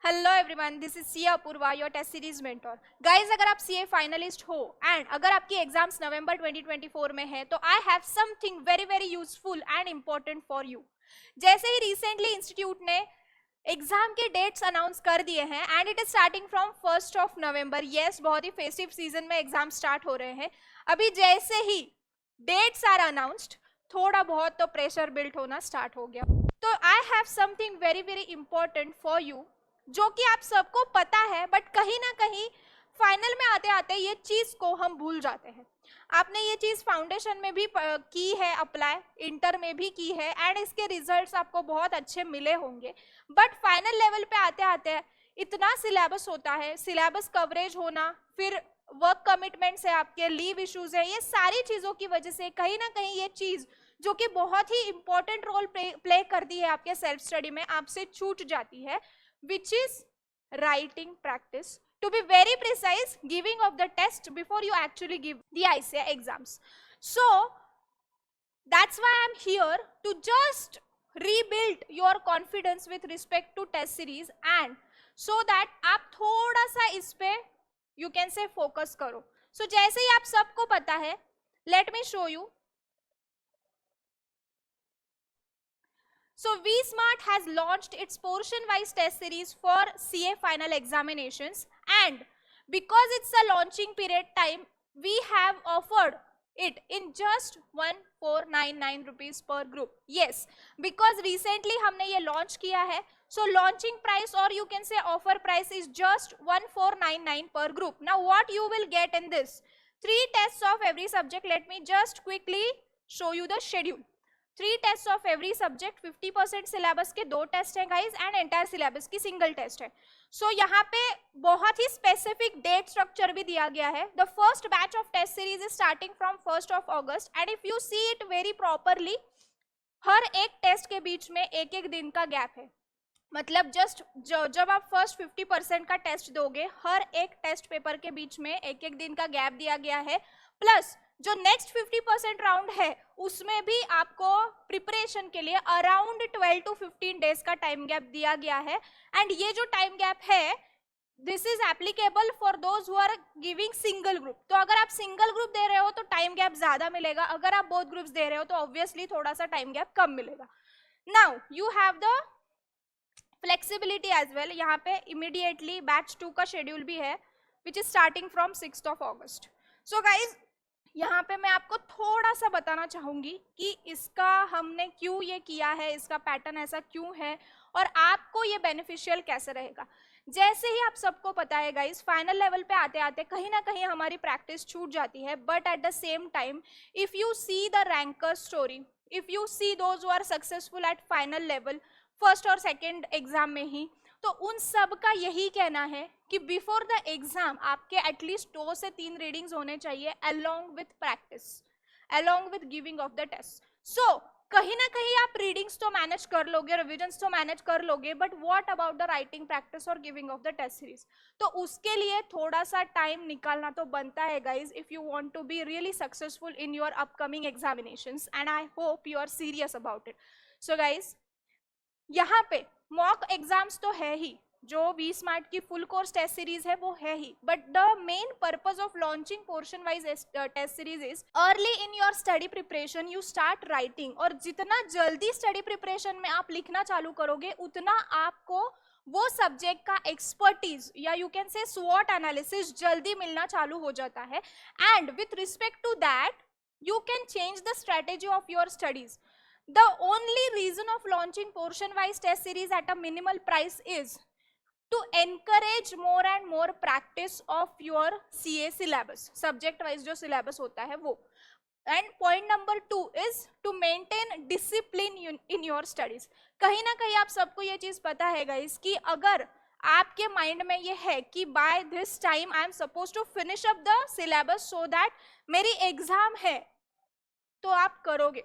Hello everyone, this is Siya Apurva, your test series mentor. Guys, अगर आप CA finalist हो and अगर आपकी एग्जाम्स नवंबर 2024 में है तो I have something very very useful and important for you. जैसे ही रिसेंटली इंस्टीट्यूट ने एग्जाम के डेट्स अनाउंस कर दिए हैं and it is starting from 1st of November. Yes, बहुत ही फेस्टिव सीजन में एग्जाम स्टार्ट हो रहे हैं। अभी जैसे ही डेट्स आर अनाउंस्ड, थोड़ा बहुत तो प्रेशर बिल्ड होना स्टार्ट हो गया। तो I have something very very important for you, जो कि आप सबको पता है, बट कहीं ना कहीं फाइनल में आते आते ये चीज को हम भूल जाते हैं। आपने ये चीज फाउंडेशन में भी की है अप्लाई, इंटर में भी की है एंड इसके रिजल्ट्स आपको बहुत अच्छे मिले होंगे। बट फाइनल लेवल पे आते आते इतना सिलेबस होता है, सिलेबस कवरेज होना, फिर वर्क कमिटमेंट्स है, आपके लीव इश्यूज है, ये सारी चीजों की वजह से कहीं ना कहीं ये चीज जो कि बहुत ही इंपॉर्टेंट रोल प्ले करती है आपके सेल्फ स्टडी में, आपसे छूट जाती है, which is writing practice. To be very precise, giving of the test before you actually give the ICAI exams. So that's why I'm here to just rebuild your confidence with respect to test series and so that आप थोड़ा सा इस पे you can say focus करो. So जैसे ही आप सबको पता है, let me show you. So V-Smart has launched its portion-wise test series for CA final examinations, and because it's a launching period time, we have offered it in just 1499 rupees per group. Yes, because recently हमने ये launch किया है, so launching price or you can say offer price is just 1499 per group. Now what you will get in this? 3 tests of every subject. Let me just quickly show you the schedule. 3 test of every subject, 50% syllabus के 2 test हैं guys and entire syllabus की single test है। So यहाँ पे बहुत ही specific date structure भी दिया गया है। The first batch of test series is starting from 1st of August and if you see it very properly, हर एक टेस्ट के बीच में एक एक दिन का गैप है। मतलब जस्ट जब आप फर्स्ट 50% का टेस्ट दोगे, हर एक टेस्ट पेपर के बीच में एक एक दिन का गैप दिया गया है। प्लस जो नेक्स्ट 50% राउंड है उसमें भी आपको प्रिपरेशन के लिए अराउंड 12 to 15 डेज का टाइम गैप दिया गया है। एंड ये जो टाइम गैप है, this is applicable for those who are giving single group. तो अगर आप सिंगल ग्रुप दे रहे हो तो टाइम गैप ज्यादा मिलेगा, अगर आप बोथ ग्रुप्स दे रहे हो तो ऑब्वियसली थोड़ा सा टाइम गैप कम मिलेगा। Now you have the flexibility as well. यहाँ पे इमीडिएटली बैच 2 का शेड्यूल भी है which is starting from 6th of August. So guys, यहाँ पे मैं आपको थोड़ा सा बताना चाहूंगी कि इसका हमने क्यों ये किया है, इसका पैटर्न ऐसा क्यों है और आपको ये बेनिफिशियल कैसे रहेगा। जैसे ही आप सबको पता है गाइस, फाइनल लेवल पे आते आते कहीं ना कहीं हमारी प्रैक्टिस छूट जाती है, but at the same time if you see the ranker story, if you see those who are successful at final level, first और सेकेंड एग्जाम में ही, तो उन सब का यही कहना है कि बिफोर द एग्जाम आपके एटलीस्ट 2 से 3 रीडिंग्स होने चाहिए along with practice, along with giving of the test. So कहीं ना कहीं आप रीडिंग्स तो मैनेज कर लोगे, रिविजन्स तो मैनेज कर लोगे, but what about the writing practice और giving of the test series? तो उसके लिए थोड़ा सा टाइम निकालना तो बनता है guys, if you want to be really successful in your upcoming examinations and I hope you are serious about it. So guys, यहाँ पे मॉक एग्जाम्स तो है ही, जो V-Smart की फुल कोर्स टेस्ट सीरीज है वो है ही, but the main purpose of launching portion wise test series is early in your study preparation you start writing. और जितना जल्दी स्टडी प्रिपरेशन में आप लिखना चालू करोगे, उतना आपको वो सब्जेक्ट का एक्सपर्टीज या यू कैन से स्वॉट एनालिसिस जल्दी मिलना चालू हो जाता है। And with respect to that you can change the strategy of your studies. The only reason of launching portion wise test series at a minimal price is to encourage more and more practice of your CA syllabus, subject wise जो syllabus होता है वो। And point number 2 is to maintain discipline in your studies. कहीं ना कहीं आप सबको ये चीज पता है गाइस कि अगर आपके माइंड में ये है कि by this time I am suppose to finish up the syllabus so that मेरी एग्जाम है, तो आप करोगे,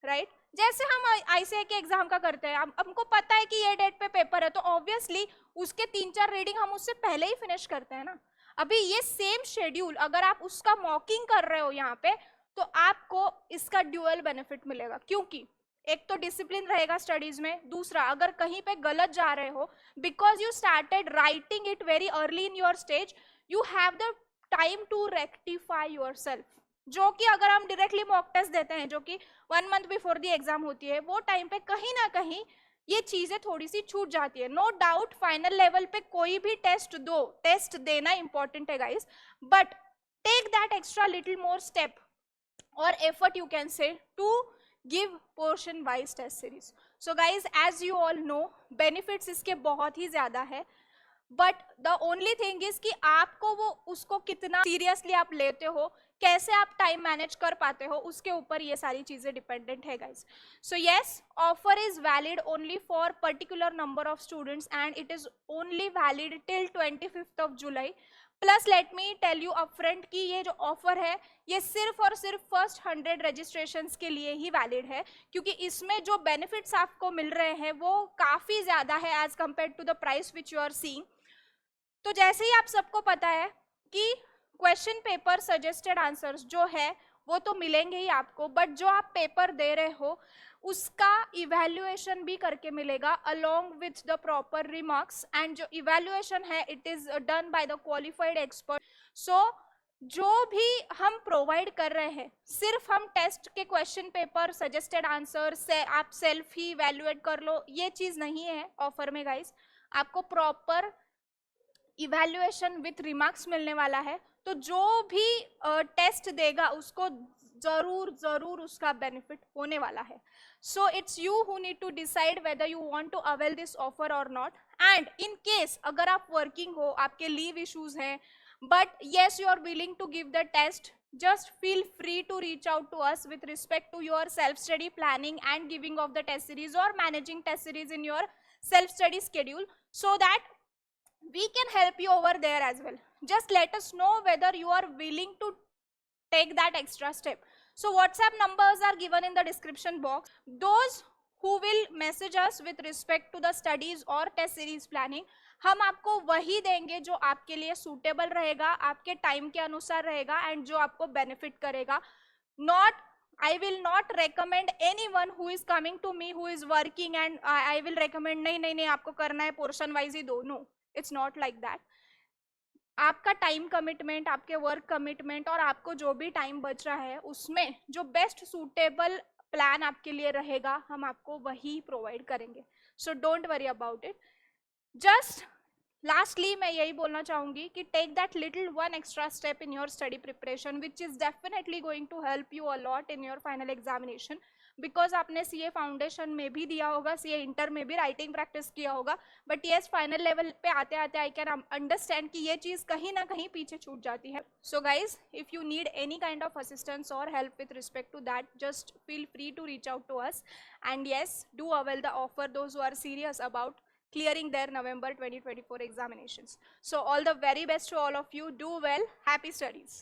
राइट? जैसे हम आईसीआई के एग्जाम का करते हैं, हमको पता है कि ये डेट पे पेपर है, तो ऑब्वियसली उसके 3-4 रीडिंग हम उससे पहले ही फिनिश करते हैं ना। अभी ये सेम शेड्यूल अगर आप उसका मॉकिंग कर रहे हो यहाँ पे, तो आपको इसका ड्यूअल बेनिफिट मिलेगा, क्योंकि एक तो डिसिप्लिन रहेगा स्टडीज में, दूसरा अगर कहीं पे गलत जा रहे हो, because you started writing it very early in your stage, you have the time to rectify yourself, जो कि अगर हम डायरेक्टली मॉक टेस्ट देते हैं जो कि 1 मंथ बिफोर द एग्जाम होती है, वो टाइम पे कहीं ना कहीं ये चीजें थोड़ी सी छूट जाती है. नो डाउट फाइनल लेवल पे कोई भी टेस्ट दो, टेस्ट देना इंपॉर्टेंट है guys, but take that extra little more step or effort you can say to give portion wise test series. So guys, as you all know, benefits इसके बहुत ही ज़्यादा है, but the only thing is कि आपको वो उसको कितना seriously आप लेते हो, कैसे आप टाइम मैनेज कर पाते हो, उसके ऊपर ये सारी चीज़ें डिपेंडेंट है guys. So yes, offer is valid only for particular number of students and it is only valid till 25 July. Plus let me tell you upfront कि ये जो ऑफर है ये सिर्फ और सिर्फ फर्स्ट 100 रजिस्ट्रेशंस के लिए ही वैलिड है, क्योंकि इसमें जो बेनिफिट्स आपको मिल रहे हैं वो काफ़ी ज़्यादा है as compare to the price which you are seeing. तो जैसे ही आप सबको पता है कि क्वेश्चन पेपर सजेस्टेड आंसर्स जो है वो तो मिलेंगे ही आपको, बट जो आप पेपर दे रहे हो उसका इवैल्यूएशन भी करके मिलेगा along with the proper remarks, and जो इवैल्यूएशन है it is done by the qualified expert. So जो भी हम प्रोवाइड कर रहे हैं, सिर्फ हम टेस्ट के क्वेश्चन पेपर सजेस्टेड आंसर से आप सेल्फ ही इवैल्यूएट कर लो, ये चीज़ नहीं है ऑफर में गाइस. आपको प्रॉपर इवैल्यूएशन विथ रिमार्क्स मिलने वाला है, तो जो भी टेस्ट देगा उसको जरूर उसका बेनिफिट होने वाला है. So it's you who need to decide whether you want to avail this offer और नॉट. एंड इन केस अगर आप वर्किंग हो, आपके लीव इश्यूज हैं, but yes you are willing to give the test, just feel free to reach out to us with respect to your self study planning and giving of the test series or managing test series in your self study schedule, so that we can help you over there as well. Just let us know whether you are willing to take that extra step. So WhatsApp numbers are given in the description box. Those who will message us with respect to the studies or test series planning, हम आपको वही देंगे जो आपके लिए suitable रहेगा, आपके time के अनुसार रहेगा एंड जो आपको बेनिफिट करेगा. Not I will not recommend anyone who is coming to me who is working and I will recommend नहीं आपको करना है पोर्शन वाइज ही दो. No, it's not like that. आपका टाइम कमिटमेंट, आपके वर्क कमिटमेंट और आपको जो भी टाइम बच रहा है उसमें जो बेस्ट सूटेबल प्लान आपके लिए रहेगा हम आपको वही प्रोवाइड करेंगे. So don't worry about it. Just lastly मैं यही बोलना चाहूँगी कि take that little one extra step in your study preparation which is definitely going to help you a lot in your final examination. Because आपने CA foundation में भी दिया होगा, सीए इंटर में भी राइटिंग प्रैक्टिस किया होगा, बट येस फाइनल लेवल पे आते आते आई कैन अंडरस्टैंड कि ये चीज़ कहीं ना कहीं पीछे छूट जाती है. So guys, if you need any kind of assistance और help with respect to that, just feel free to reach out to us. And yes, do avail the offer those who are serious about clearing their November 2024 examinations. So all the very best to all of you. Do well. Happy studies.